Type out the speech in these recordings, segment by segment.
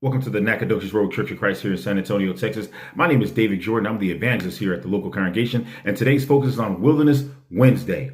Welcome to the Nacogdoches Rd Church of Christ here in San Antonio, Texas. My name is David Jordan. I'm the evangelist here at the local congregation, and today's focus is on Wilderness Wednesday.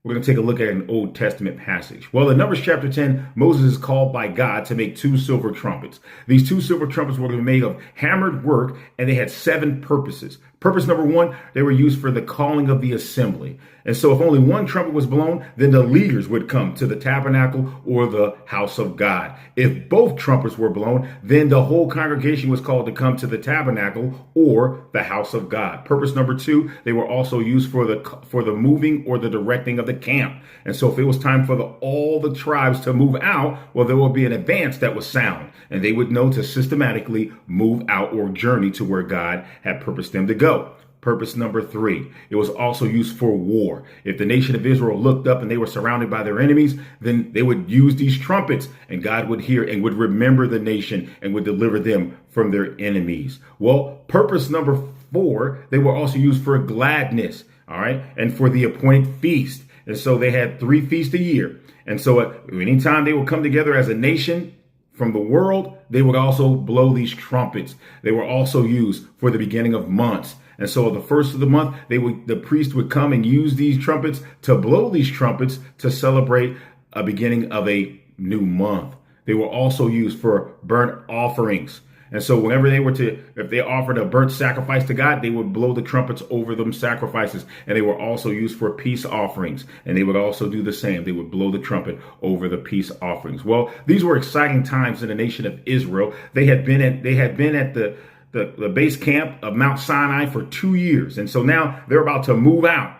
We're going to take a look at an Old Testament passage. Well, in Numbers chapter 10, Moses is called by God to make two silver trumpets. These two silver trumpets were made of hammered work, and they had 7 purposes. Purpose number 1, they were used for the calling of the assembly. And so if only one trumpet was blown, then the leaders would come to the tabernacle or the house of God. If both trumpets were blown, then the whole congregation was called to come to the tabernacle or the house of God. Purpose number 2, they were also used for the moving or the directing of the camp. And so if it was time for all the tribes to move out, well, there would be an advance that was sound, and they would know to systematically move out or journey to where God had purposed them to go. Purpose number 3, it was also used for war. If the nation of Israel looked up and they were surrounded by their enemies, then they would use these trumpets, and God would hear and would remember the nation and would deliver them from their enemies. Well, purpose number 4, they were also used for gladness, all right, and for the appointed feast. And so they had 3 feasts a year. And so anytime they would come together as a nation from the world, they would also blow these trumpets. They were also used for the beginning of months. And so the first of the month, the priest would come and use these trumpets to blow these trumpets to celebrate a beginning of a new month. They were also used for burnt offerings. And so whenever if they offered a burnt sacrifice to God, they would blow the trumpets over them sacrifices. And they were also used for peace offerings. And they would also do the same. They would blow the trumpet over the peace offerings. Well, these were exciting times in the nation of Israel. They had been at the base camp of Mount Sinai for 2 years. And so now they're about to move out,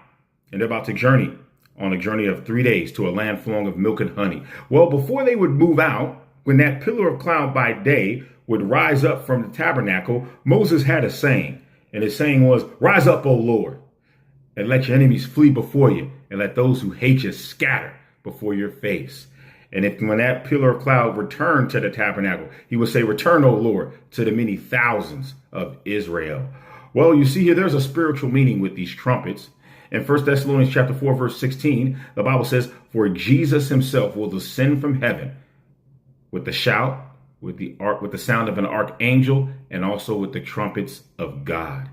and they're about to journey on a journey of 3 days to a land flowing of milk and honey. Well, before they would move out, when that pillar of cloud by day would rise up from the tabernacle, Moses had a saying, and his saying was, "Rise up, O Lord, and let your enemies flee before you, and let those who hate you scatter before your face." And when that pillar of cloud returned to the tabernacle, he would say, "Return, O Lord, to the many thousands of Israel." Well, you see here, there's a spiritual meaning with these trumpets. In 1 Thessalonians chapter 4, verse 16, the Bible says, "For Jesus himself will descend from heaven with the shout, with the sound of an archangel, and also with the trumpets of God."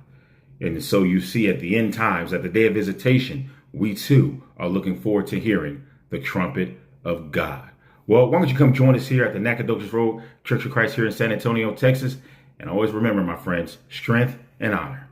And so you see at the end times, at the day of visitation, we too are looking forward to hearing the trumpet of God. Well, why don't you come join us here at the Nacogdoches Rd Church of Christ here in San Antonio, Texas. And always remember, my friends, strength and honor.